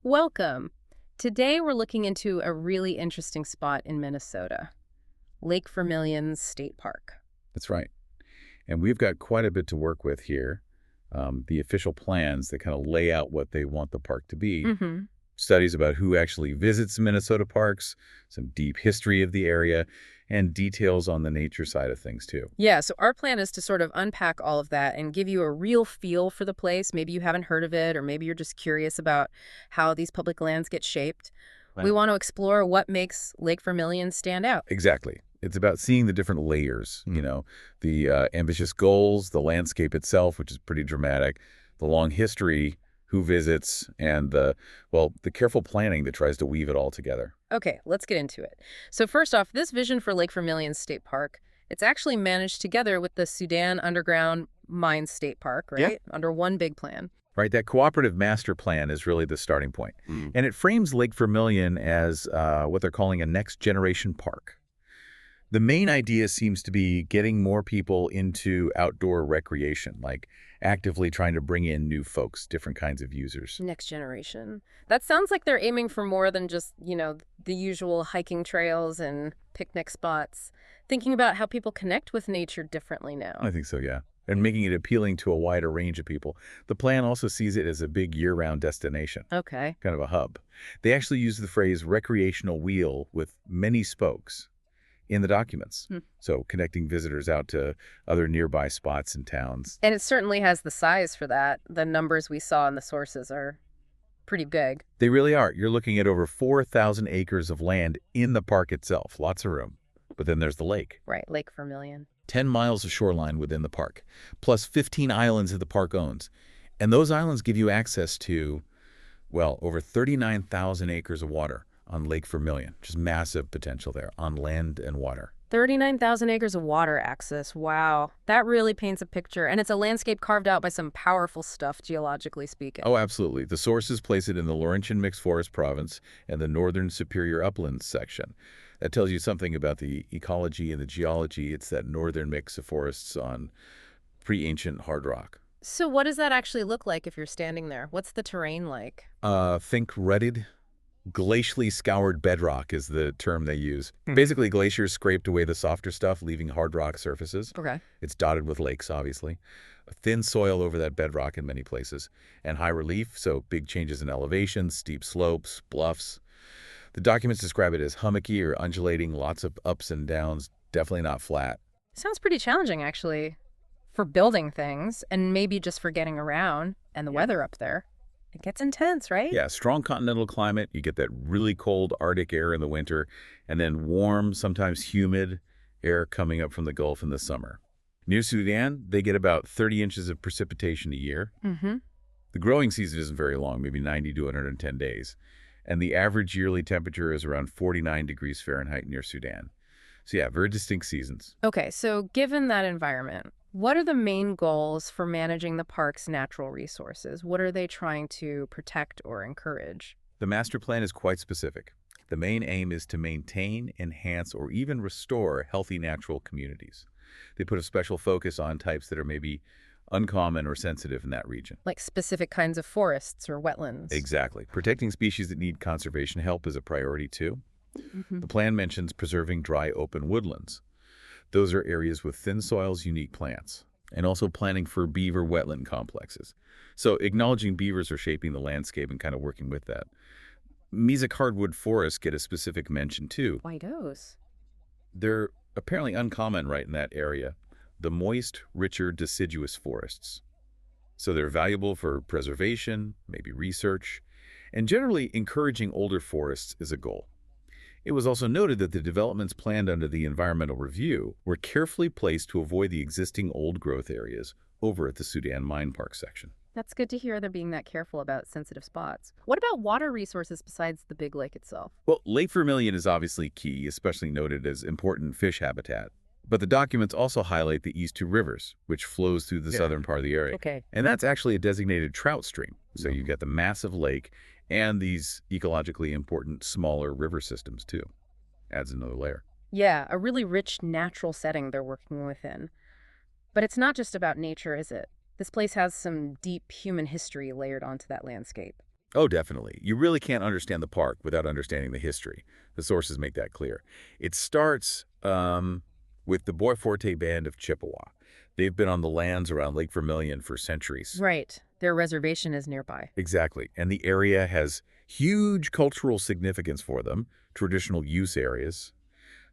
Welcome. Today we're looking into a really interesting spot in Minnesota, Lake Vermilion State Park. That's right. And we've got quite a bit to work with here. The official plans that kind of lay out what they want the park to be, Mm-hmm. studies about who actually visits Minnesota parks, some deep history of the area, and details on the nature side of things, too. Yeah, so our plan is to sort of unpack all of that and give you a real feel for the place. Maybe you haven't heard of it, or maybe you're just curious about how these public lands get shaped. We Right. want to explore what makes Lake Vermilion stand out. Exactly. It's about seeing the different layers, Mm. the ambitious goals, the landscape itself, which is pretty dramatic, the long history, who visits, and the careful planning that tries to weave it all together. Okay, let's get into it. So first off, this vision for Lake Vermilion State Park, it's actually managed together with the Sudan Underground Mine State Park, Yeah. right? Under one big plan. Right, that cooperative master plan is really the starting point. And it frames Lake Vermilion as what they're calling a next-generation park. The main idea seems to be getting more people into outdoor recreation, like actively trying to bring in new folks, different kinds of users. Next generation. That sounds like they're aiming for more than just, the usual hiking trails and picnic spots. Thinking about how people connect with nature differently now. I think so, yeah. And making it appealing to a wider range of people. The plan also sees it as a big year-round destination, Okay. kind of a hub. They actually use the phrase recreational wheel with many spokes in the documents. Hmm. So connecting visitors out to other nearby spots and towns. And it certainly has the size for that. The numbers we saw in the sources are pretty big. They really are. You're looking at over 4,000 acres of land in the park itself. Lots of room. But then there's the lake. Right, Lake Vermilion. 10 miles of shoreline within the park, plus 15 islands that the park owns. And those islands give you access to, well, over 39,000 acres of water on Lake Vermilion. Just massive potential there on land and water. 39,000 acres of water access. Wow. That really paints a picture. And it's a landscape carved out by some powerful stuff, geologically speaking. Oh, absolutely. The sources place it in the Laurentian Mixed Forest Province and the Northern Superior Uplands section. That tells you something about the ecology and the geology. It's that northern mix of forests on pre-ancient hard rock. So what does that actually look like if you're standing there? What's the terrain like? Think rutted, glacially scoured bedrock is the term they use. Hmm. Basically, glaciers scraped away the softer stuff, leaving hard rock surfaces. Okay. It's dotted with lakes, obviously. A thin soil over that bedrock in many places. And high relief, so big changes in elevation, steep slopes, bluffs. The documents describe it as hummocky or undulating, lots of ups and downs, definitely not flat. Sounds pretty challenging, actually, for building things and maybe just for getting around and the weather up there. It gets intense, right? Yeah, strong continental climate. You get that really cold Arctic air in the winter, and then warm, sometimes humid air coming up from the Gulf in the summer. Near Sudan, they get about 30 inches of precipitation a year. Mm-hmm. The growing season isn't very long, maybe 90 to 110 days. And the average yearly temperature is around 49 degrees Fahrenheit near Sudan. So yeah, very distinct seasons. Okay, so given that environment, what are the main goals for managing the park's natural resources? What are they trying to protect or encourage? The master plan is quite specific. The main aim is to maintain, enhance, or even restore healthy natural communities. They put a special focus on types that are maybe uncommon or sensitive in that region. Like specific kinds of forests or wetlands? Exactly. Protecting species that need conservation help is a priority too. Mm-hmm. The plan mentions preserving dry open woodlands. Those are areas with thin soils, unique plants, and also planning for beaver wetland complexes. So acknowledging beavers are shaping the landscape and kind of working with that. Mesic hardwood forests get a specific mention too. Why those? They're apparently uncommon right in that area. The moist, richer, deciduous forests. So they're valuable for preservation, maybe research, and generally encouraging older forests is a goal. It was also noted that the developments planned under the environmental review were carefully placed to avoid the existing old-growth areas over at the Sudan Mine Park section. That's good to hear they're being that careful about sensitive spots. What about water resources besides the big lake itself? Well, Lake Vermilion is obviously key, especially noted as important fish habitat. But the documents also highlight the East Two Rivers, which flows through the southern part of the area. Okay. And that's actually a designated trout stream. So you've got the massive lake and these ecologically important smaller river systems too. Adds another layer. Yeah, a really rich natural setting they're working within. But it's not just about nature, is it? This place has some deep human history layered onto that landscape. Oh, definitely. You really can't understand the park without understanding the history. The sources make that clear. It starts with the Bois Forte Band of Chippewa. They've been on the lands around Lake Vermilion for centuries. Right. Their reservation is nearby. Exactly. And the area has huge cultural significance for them, traditional use areas.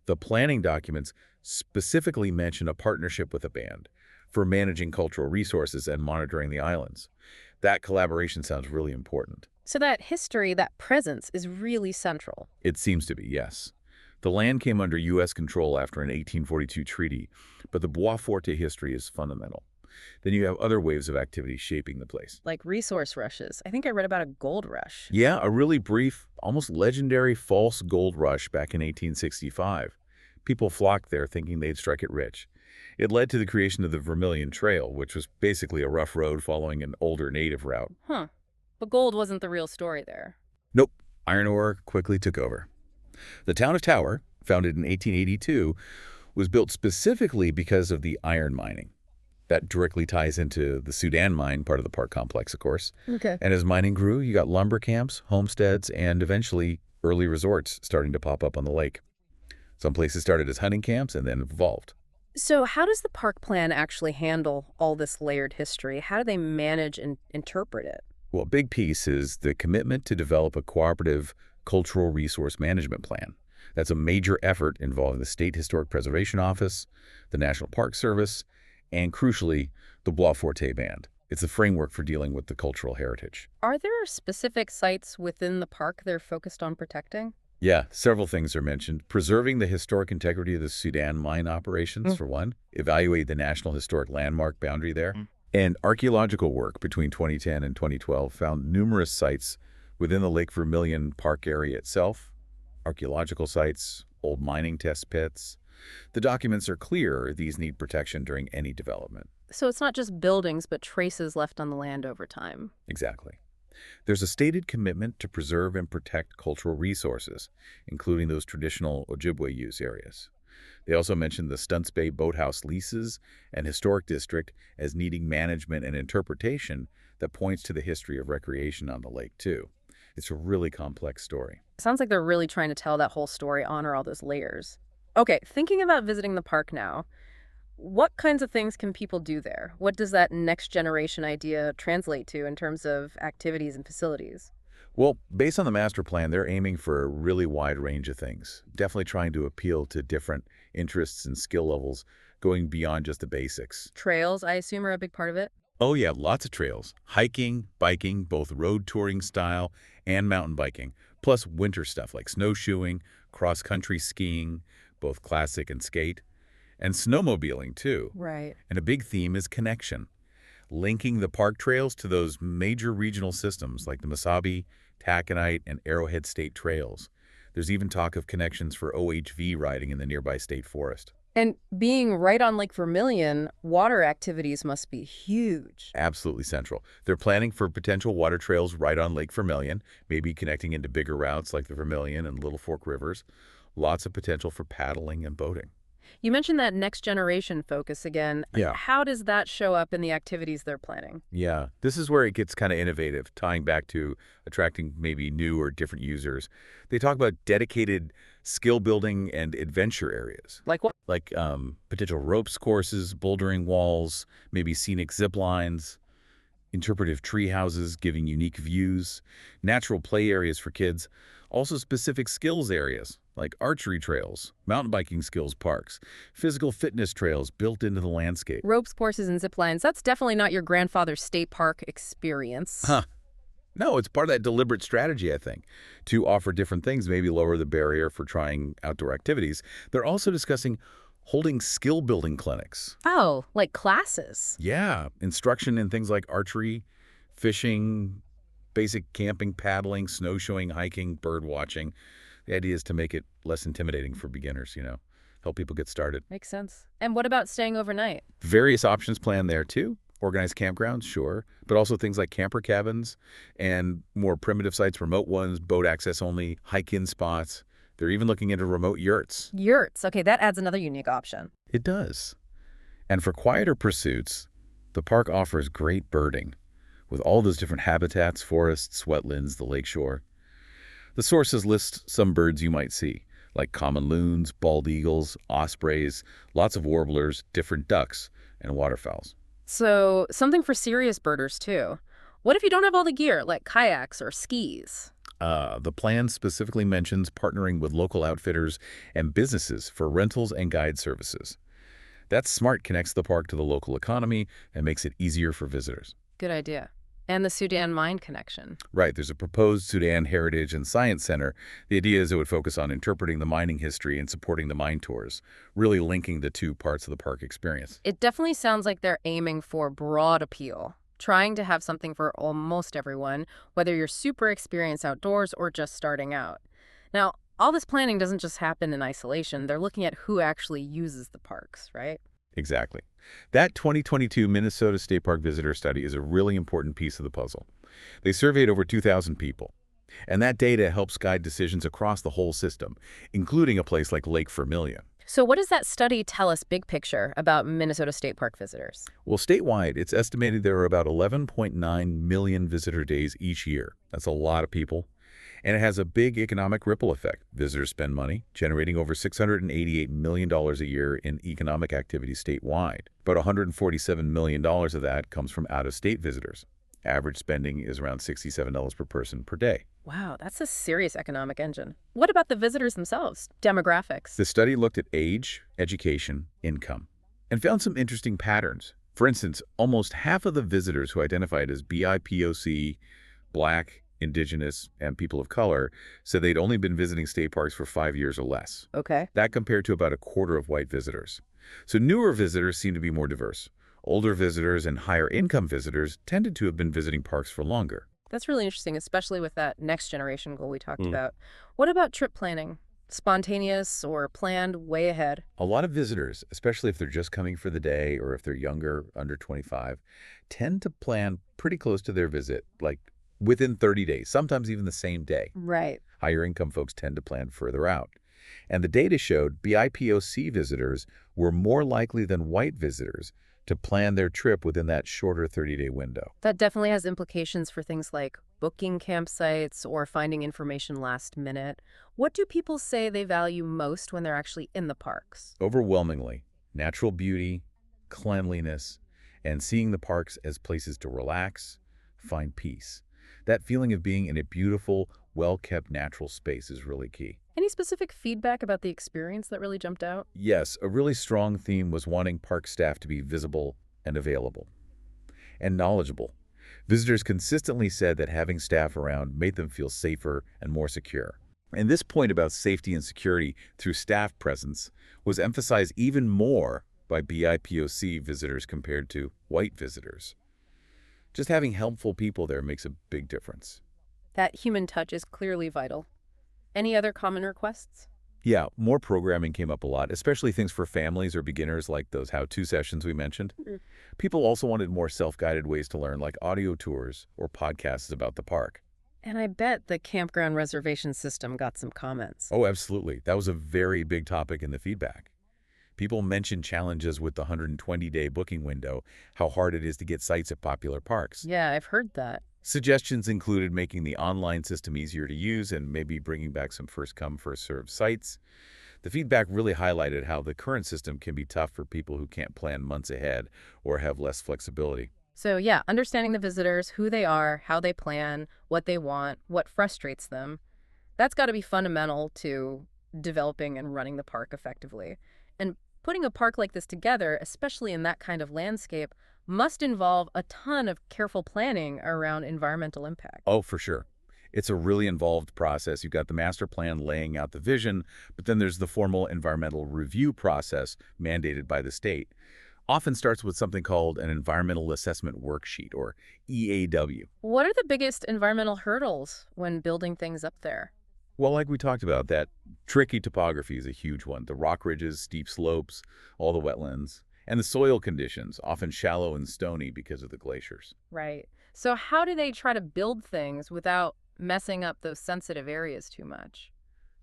The planning documents specifically mention a partnership with a band for managing cultural resources and monitoring the islands. That collaboration sounds really important. So that history, that presence, is really central. It seems to be, yes. The land came under U.S. control after an 1842 treaty, but the Bois Forte history is fundamental. Then you have other waves of activity shaping the place. Like resource rushes. I think I read about a gold rush. Yeah, a really brief, almost legendary false gold rush back in 1865. People flocked there thinking they'd strike it rich. It led to the creation of the Vermilion Trail, which was basically a rough road following an older native route. Huh. But gold wasn't the real story there. Nope, iron ore quickly took over. The town of Tower, founded in 1882, was built specifically because of the iron mining. That directly ties into the Sudan mine, part of the park complex, of course. Okay. And as mining grew, you got lumber camps, homesteads, and eventually early resorts starting to pop up on the lake. Some places started as hunting camps and then evolved. So how does the park plan actually handle all this layered history? How do they manage and interpret it? Well, a big piece is the commitment to develop a cooperative cultural resource management plan. That's a major effort involving the State Historic Preservation Office, the National Park Service, and crucially, the Bois Forte Band. It's the framework for dealing with the cultural heritage. Are there specific sites within the park they're focused on protecting? Yeah, several things are mentioned. Preserving the historic integrity of the Sudan mine operations, for one. Evaluate the National Historic Landmark boundary there. And archaeological work between 2010 and 2012 found numerous sites within the Lake Vermilion Park area itself, archaeological sites, old mining test pits. The documents are clear these need protection during any development. So it's not just buildings, but traces left on the land over time. Exactly. There's a stated commitment to preserve and protect cultural resources, including those traditional Ojibwe use areas. They also mentioned the Stunts Bay Boathouse leases and historic district as needing management and interpretation that points to the history of recreation on the lake, too. It's a really complex story. Sounds like they're really trying to tell that whole story, honor all those layers. Okay, thinking about visiting the park now, what kinds of things can people do there? What does that next generation idea translate to in terms of activities and facilities? Well, based on the master plan, they're aiming for a really wide range of things, definitely trying to appeal to different interests and skill levels, going beyond just the basics. Trails, I assume, are a big part of it? Oh yeah, lots of trails. Hiking, biking, both road touring style and mountain biking, plus winter stuff like snowshoeing, cross-country skiing, both classic and skate, and snowmobiling too. Right. And a big theme is connection, linking the park trails to those major regional systems like the Mesabi, Taconite, and Arrowhead State Trails. There's even talk of connections for OHV riding in the nearby state forest. And being right on Lake Vermilion, water activities must be huge. Absolutely central. They're planning for potential water trails right on Lake Vermilion, maybe connecting into bigger routes like the Vermilion and Little Fork Rivers. Lots of potential for paddling and boating. You mentioned that next generation focus again. Yeah. How does that show up in the activities they're planning? Yeah, this is where it gets kind of innovative, tying back to attracting maybe new or different users. They talk about dedicated skill building and adventure areas. Like what? Like potential ropes courses, bouldering walls, maybe scenic zip lines, interpretive tree houses giving unique views, natural play areas for kids, also specific skills areas like archery trails, mountain biking skills parks, physical fitness trails built into the landscape. Ropes courses and zip lines. That's definitely not your grandfather's state park experience. Huh. No, it's part of that deliberate strategy, I think, to offer different things, maybe lower the barrier for trying outdoor activities. They're also discussing holding skill-building clinics. Oh, like classes. Yeah, instruction in things like archery, fishing, basic camping, paddling, snowshoeing, hiking, bird watching. The idea is to make it less intimidating for beginners, help people get started. Makes sense. And what about staying overnight? Various options planned there, too. Organized campgrounds, sure, but also things like camper cabins and more primitive sites, remote ones, boat access only, hike-in spots. They're even looking into remote yurts. Yurts. Okay, that adds another unique option. It does. And for quieter pursuits, the park offers great birding, with all those different habitats, forests, wetlands, the lakeshore. The sources list some birds you might see, like common loons, bald eagles, ospreys, lots of warblers, different ducks, and waterfowls. So, something for serious birders, too. What if you don't have all the gear, like kayaks or skis? The plan specifically mentions partnering with local outfitters and businesses for rentals and guide services. That smart connects the park to the local economy and makes it easier for visitors. Good idea. And the Sudan mine connection. Right, there's a proposed Sudan Heritage and Science Center. The idea is it would focus on interpreting the mining history and supporting the mine tours, really linking the two parts of the park experience. It definitely sounds like they're aiming for broad appeal, trying to have something for almost everyone, whether you're super experienced outdoors or just starting out. Now, all this planning doesn't just happen in isolation. They're looking at who actually uses the parks, right? Exactly. That 2022 Minnesota State Park visitor study is a really important piece of the puzzle. They surveyed over 2,000 people, and that data helps guide decisions across the whole system, including a place like Lake Vermilion. So what does that study tell us big picture about Minnesota State Park visitors? Well, statewide, it's estimated there are about 11.9 million visitor days each year. That's a lot of people. And it has a big economic ripple effect. Visitors spend money, generating over $688 million a year in economic activity statewide. But $147 million of that comes from out-of-state visitors. Average spending is around $67 per person per day. Wow, that's a serious economic engine. What about the visitors themselves? Demographics? The study looked at age, education, income, and found some interesting patterns. For instance, almost half of the visitors who identified as BIPOC, Black, Indigenous, and people of color said they'd only been visiting state parks for 5 years or less. Okay. That compared to about a quarter of white visitors. So newer visitors seem to be more diverse. Older visitors and higher income visitors tended to have been visiting parks for longer. That's really interesting, especially with that next generation goal we talked about. What about trip planning? Spontaneous or planned way ahead? A lot of visitors, especially if they're just coming for the day or if they're younger, under 25, tend to plan pretty close to their visit, like within 30 days, sometimes even the same day. Right. Higher income folks tend to plan further out. And the data showed BIPOC visitors were more likely than white visitors to plan their trip within that shorter 30-day window. That definitely has implications for things like booking campsites or finding information last minute. What do people say they value most when they're actually in the parks? Overwhelmingly, natural beauty, cleanliness, and seeing the parks as places to relax, find peace. That feeling of being in a beautiful, well-kept natural space is really key. Any specific feedback about the experience that really jumped out? Yes, a really strong theme was wanting park staff to be visible and available and knowledgeable. Visitors consistently said that having staff around made them feel safer and more secure. And this point about safety and security through staff presence was emphasized even more by BIPOC visitors compared to white visitors. Just having helpful people there makes a big difference. That human touch is clearly vital. Any other common requests? Yeah, more programming came up a lot, especially things for families or beginners like those how-to sessions we mentioned. People also wanted more self-guided ways to learn, like audio tours or podcasts about the park. And I bet the campground reservation system got some comments. Oh, absolutely. That was a very big topic in the feedback. People mentioned challenges with the 120-day booking window, how hard it is to get sites at popular parks. Yeah, I've heard that. Suggestions included making the online system easier to use and maybe bringing back some first-come, first-served sites. The feedback really highlighted how the current system can be tough for people who can't plan months ahead or have less flexibility. So yeah, understanding the visitors, who they are, how they plan, what they want, what frustrates them, that's got to be fundamental to developing and running the park effectively. And putting a park like this together, especially in that kind of landscape, must involve a ton of careful planning around environmental impact. Oh, for sure. It's a really involved process. You've got the master plan laying out the vision, but then there's the formal environmental review process mandated by the state. Often starts with something called an environmental assessment worksheet, or EAW. What are the biggest environmental hurdles when building things up there? Well, like we talked about, that tricky topography is a huge one. The rock ridges, steep slopes, all the wetlands, and the soil conditions, often shallow and stony because of the glaciers. Right. So how do they try to build things without messing up those sensitive areas too much?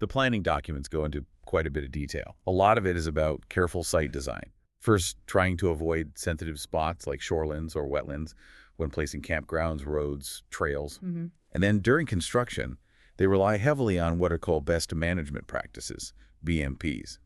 The planning documents go into quite a bit of detail. A lot of it is about careful site design. First, trying to avoid sensitive spots like shorelands or wetlands, when placing campgrounds, roads, trails. Hmm. And then during construction, they rely heavily on what are called best management practices, BMPs.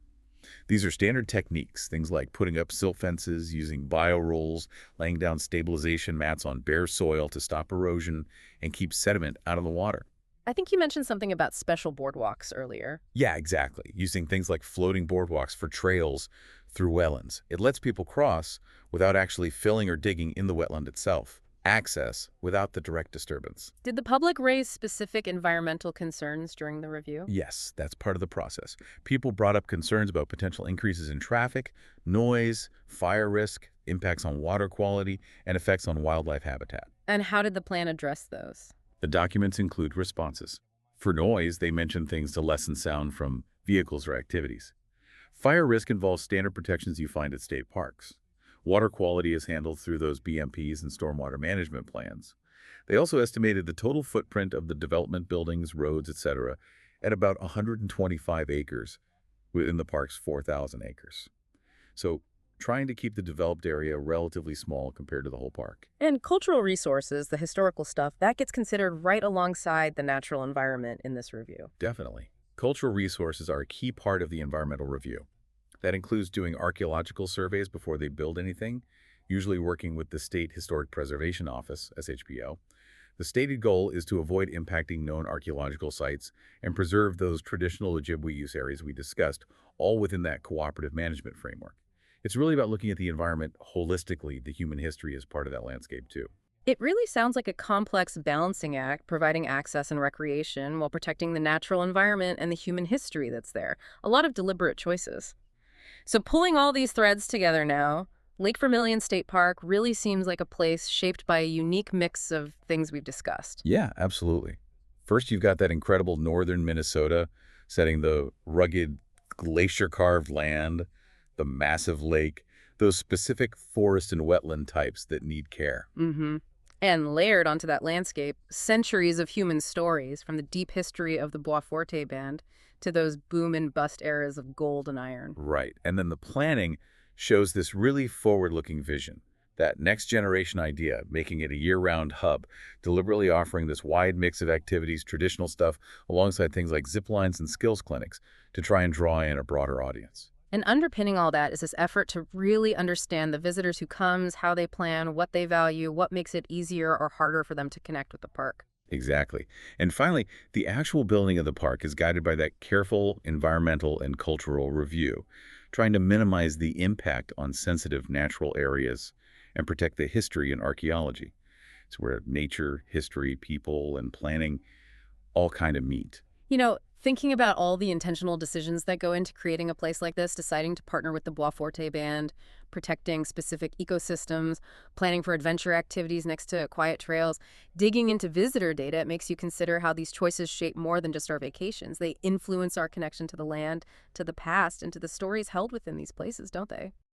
These are standard techniques, things like putting up silt fences, using biorolls, laying down stabilization mats on bare soil to stop erosion and keep sediment out of the water. I think you mentioned something about special boardwalks earlier. Yeah, exactly. Using things like floating boardwalks for trails through wetlands. It lets people cross without actually filling or digging in the wetland itself. Access without the direct disturbance. Did the public raise specific environmental concerns during the review? Yes, that's part of the process. People brought up concerns about potential increases in traffic, noise, fire risk, impacts on water quality, and effects on wildlife habitat. And how did the plan address those? The documents include responses. For noise, they mention things to lessen sound from vehicles or activities. Fire risk involves standard protections you find at state parks. Water quality is handled through those BMPs and stormwater management plans. They also estimated the total footprint of the development buildings, roads, etc. at about 125 acres within the park's 4,000 acres. So trying to keep the developed area relatively small compared to the whole park. And cultural resources, the historical stuff, that gets considered right alongside the natural environment in this review. Definitely. Cultural resources are a key part of the environmental review. That includes doing archaeological surveys before they build anything, usually working with the State Historic Preservation Office, SHPO. The stated goal is to avoid impacting known archaeological sites and preserve those traditional Ojibwe use areas we discussed, all within that cooperative management framework. It's really about looking at the environment holistically. The human history is part of that landscape, too. It really sounds like a complex balancing act, providing access and recreation while protecting the natural environment and the human history that's there. A lot of deliberate choices. So pulling all these threads together now, Lake Vermilion State Park really seems like a place shaped by a unique mix of things we've discussed. Yeah, absolutely. First, you've got that incredible northern Minnesota, setting the rugged glacier-carved land, the massive lake, those specific forest and wetland types that need care. Mm-hmm. And layered onto that landscape, centuries of human stories, from the deep history of the Bois Forte band to those boom and bust eras of gold and iron. Right. And then the planning shows this really forward-looking vision, that next generation idea, making it a year-round hub, deliberately offering this wide mix of activities, traditional stuff, alongside things like zip lines and skills clinics to try and draw in a broader audience. And underpinning all that is this effort to really understand the visitors who comes, how they plan, what they value, what makes it easier or harder for them to connect with the park. Exactly. And finally, the actual building of the park is guided by that careful environmental and cultural review, trying to minimize the impact on sensitive natural areas and protect the history and archaeology. It's where nature, history, people, and planning all kind of meet. You know, thinking about all the intentional decisions that go into creating a place like this, deciding to partner with the Bois Forte band, protecting specific ecosystems, planning for adventure activities next to quiet trails, digging into visitor data, it makes you consider how these choices shape more than just our vacations. They influence our connection to the land, to the past, and to the stories held within these places, don't they?